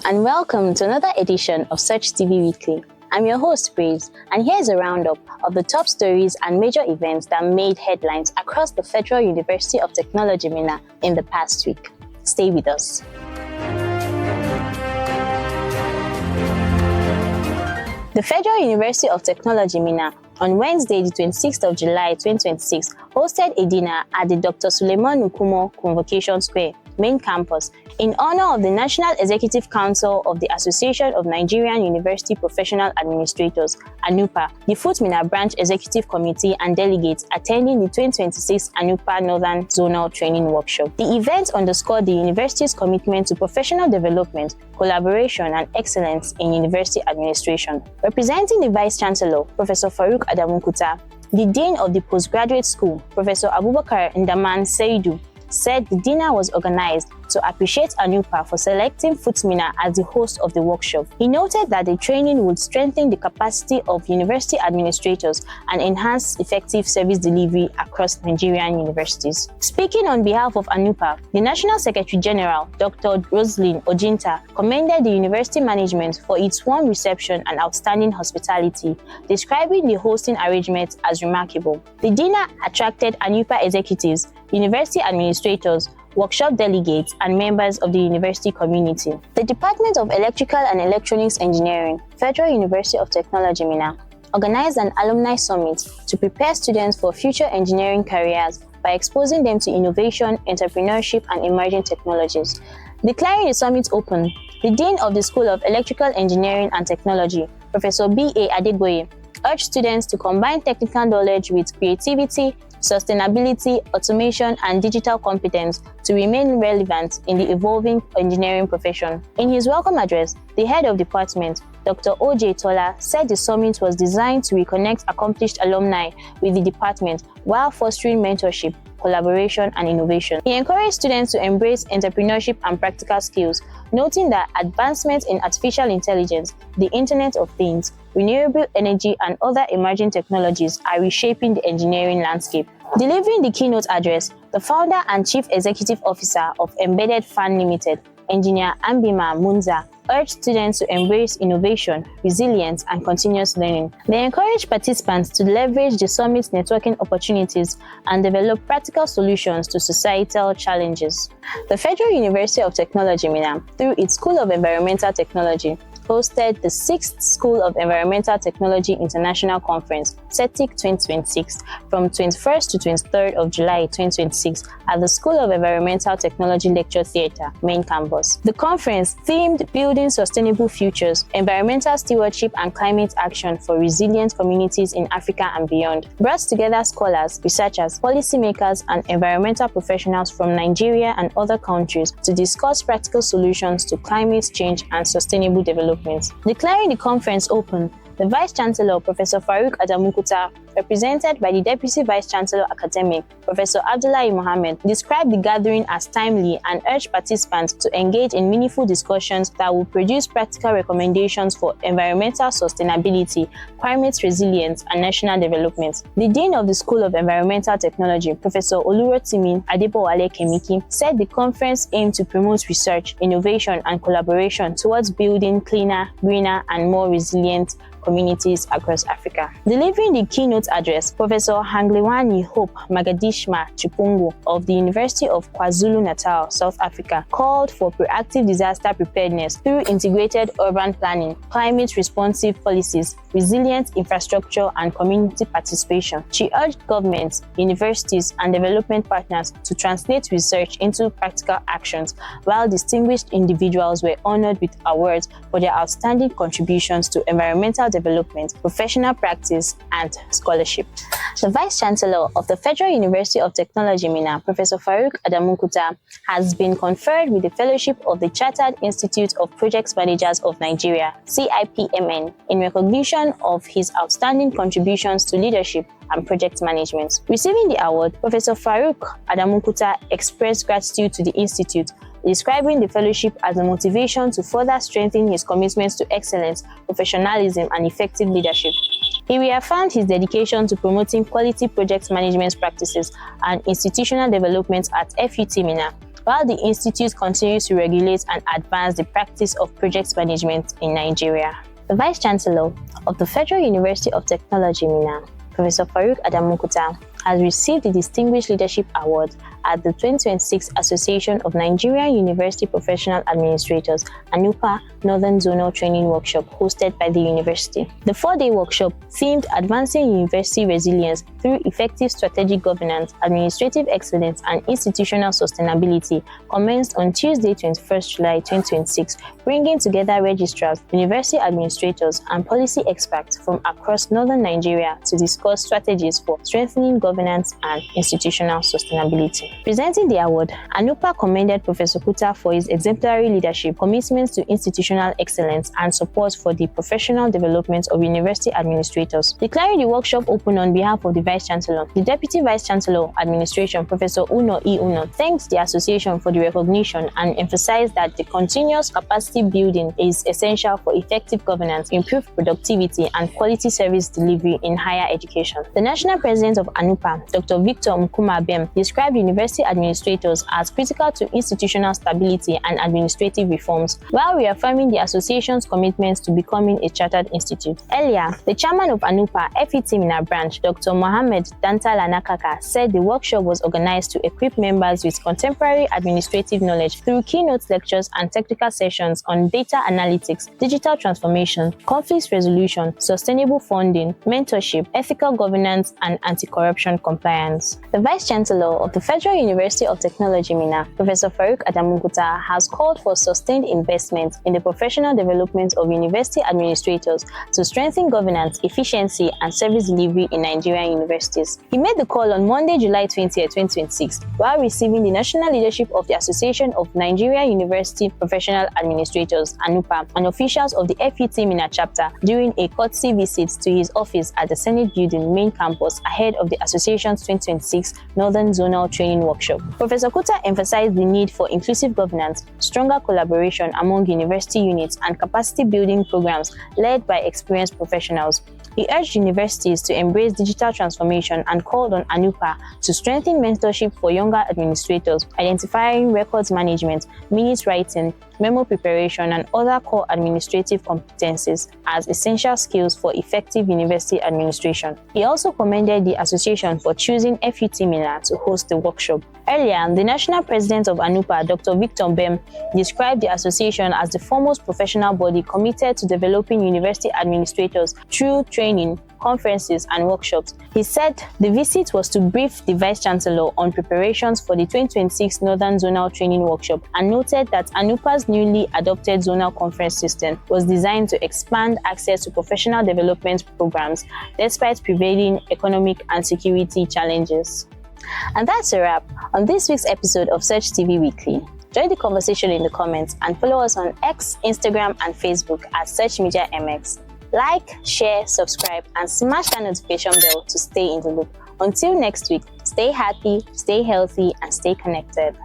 and welcome to another edition of Search TV Weekly. I'm your host, Praise, and here's a roundup of the top stories and major events that made headlines across the Federal University of Technology, Minna, in the past week. Stay with us. The Federal University of Technology, Minna, on Wednesday, the 26th of July 2026, hosted a dinner at the Dr. Suleiman Nkrumah Convocation Square, main campus, in honor of the National Executive Council of the Association of Nigerian University Professional Administrators, ANUPA, the FUT Minna Branch Executive Committee and delegates attending the 2026 ANUPA Northern Zonal Training Workshop. The event underscored the university's commitment to professional development, collaboration, and excellence in university administration. Representing the Vice-Chancellor, Professor Farouk Adamunkuta, the Dean of the Postgraduate School, Professor Abubakar Ndaman Seidu, said the dinner was organized to appreciate ANUPA for selecting FUT Minna as the host of the workshop. He noted that the training would strengthen the capacity of university administrators and enhance effective service delivery across Nigerian universities. Speaking on behalf of ANUPA, the National Secretary General, Dr. Roselyn Ojinta, commended the university management for its warm reception and outstanding hospitality, describing the hosting arrangement as remarkable. The dinner attracted ANUPA executives, university administrators, workshop delegates, and members of the university community. The Department of Electrical and Electronics Engineering, Federal University of Technology, Minna, organized an alumni summit to prepare students for future engineering careers by exposing them to innovation, entrepreneurship, and emerging technologies. Declaring the summit open, the Dean of the School of Electrical Engineering and Technology, Professor B.A. Adegboye, urged students to combine technical knowledge with creativity, sustainability, automation, and digital competence to remain relevant in the evolving engineering profession. In his welcome address, the head of department, Dr. O.J. Tola, said the summit was designed to reconnect accomplished alumni with the department while fostering mentorship, collaboration, and innovation. He encouraged students to embrace entrepreneurship and practical skills, noting that advancements in artificial intelligence, the Internet of Things, renewable energy, and other emerging technologies are reshaping the engineering landscape. Delivering the keynote address, the founder and chief executive officer of Embedded Fan Limited, Engineer Ambima Munza, urged students to embrace innovation, resilience, and continuous learning. They encouraged participants to leverage the summit's networking opportunities and develop practical solutions to societal challenges. The Federal University of Technology, Minna, through its School of Environmental Technology, hosted the 6th School of Environmental Technology International Conference, CETIC 2026, from 21st to 23rd of July 2026 at the School of Environmental Technology Lecture Theatre, main campus. The conference, themed Building Sustainable Futures, Environmental Stewardship and Climate Action for Resilient Communities in Africa and Beyond, brought together scholars, researchers, policymakers, and environmental professionals from Nigeria and other countries to discuss practical solutions to climate change and sustainable development. Declaring the conference open, the Vice-Chancellor, Professor Farouk Adamunkuta, represented by the Deputy Vice-Chancellor Academic, Professor Abdullahi Mohammed, described the gathering as timely and urged participants to engage in meaningful discussions that will produce practical recommendations for environmental sustainability, climate resilience, and national development. The Dean of the School of Environmental Technology, Professor Olurotimi Adebowale Kemiki, said the conference aimed to promote research, innovation, and collaboration towards building cleaner, greener, and more resilient communities across Africa. Delivering the keynote address, Professor Hanglewani Hope Magadishma Chipungu of the University of KwaZulu-Natal, South Africa, called for proactive disaster preparedness through integrated urban planning, climate-responsive policies, resilient infrastructure, and community participation. She urged governments, universities, and development partners to translate research into practical actions, while distinguished individuals were honored with awards for their outstanding contributions to environmental development, professional practice, and scholarship. The Vice-Chancellor of the Federal University of Technology, Minna, Professor Farouk Adamunkuta, has been conferred with the Fellowship of the Chartered Institute of Project Managers of Nigeria, CIPMN, in recognition of his outstanding contributions to leadership and project management. Receiving the award, Professor Farouk Adamunkuta expressed gratitude to the Institute, describing the fellowship as a motivation to further strengthen his commitments to excellence, professionalism, and effective leadership. He reaffirmed his dedication to promoting quality project management practices and institutional development at FUT Minna, while the institute continues to regulate and advance the practice of project management in Nigeria. The Vice Chancellor of the Federal University of Technology, Minna, Professor Faruk Adamukuta, has received the Distinguished Leadership Award at the 2026 Association of Nigerian University Professional Administrators ANUPA Northern Zonal Training Workshop hosted by the university. The 4-day workshop, themed Advancing University Resilience through Effective Strategic Governance, Administrative Excellence and Institutional Sustainability, commenced on Tuesday, 21st July 2026, bringing together registrars, university administrators and policy experts from across northern Nigeria to discuss strategies for strengthening governance and institutional sustainability. Presenting the award, ANUPA commended Professor Kuta for his exemplary leadership, commitments to institutional excellence, and support for the professional development of university administrators. Declaring the workshop open on behalf of the Vice Chancellor, the Deputy Vice Chancellor Administration, Professor Uno E. Uno, thanked the association for the recognition and emphasized that the continuous capacity building is essential for effective governance, improved productivity, and quality service delivery in higher education. The National President of ANUPA, Dr. Victor Mkuma Bem, described university administrators as critical to institutional stability and administrative reforms, while reaffirming the association's commitments to becoming a chartered institute. Earlier, the chairman of ANUPA FUT Minna branch, Dr. Mohammed Dantalanakaka, said the workshop was organized to equip members with contemporary administrative knowledge through keynote lectures and technical sessions on data analytics, digital transformation, conflict resolution, sustainable funding, mentorship, ethical governance, and anti-corruption compliance. The Vice Chancellor of the Federal University of Technology, Minna, Professor Faruk Adamukuta, has called for sustained investment in the professional development of university administrators to strengthen governance, efficiency, and service delivery in Nigerian universities. He made the call on Monday, July 20, 2026, while receiving the national leadership of the Association of Nigerian University Professional Administrators, ANUPA, and officials of the FUT Minna chapter during a courtesy visit to his office at the Senate Building main campus ahead of the association's 2026 Northern Zonal Training Workshop. Professor Kuta emphasized the need for inclusive governance, stronger collaboration among university units, and capacity building programs led by experienced professionals. He urged universities to embrace digital transformation and called on ANUPA to strengthen mentorship for younger administrators, identifying records management, minutes writing, memo preparation, and other core administrative competencies as essential skills for effective university administration. He also commended the association for choosing FUT Minna to host the workshop. Earlier, the national president of ANUPA, Dr. Victor Bem, described the association as the foremost professional body committed to developing university administrators through training, conferences, and workshops. He said the visit was to brief the Vice Chancellor on preparations for the 2026 Northern Zonal Training Workshop and noted that ANUPA's newly adopted zonal conference system was designed to expand access to professional development programs despite prevailing economic and security challenges. And that's a wrap on this week's episode of Search TV Weekly. Join the conversation in the comments and follow us on X, Instagram, and Facebook at Search Media MX. Like, share, subscribe, and smash that notification bell to stay in the loop. Until next week, stay happy, stay healthy, and stay connected.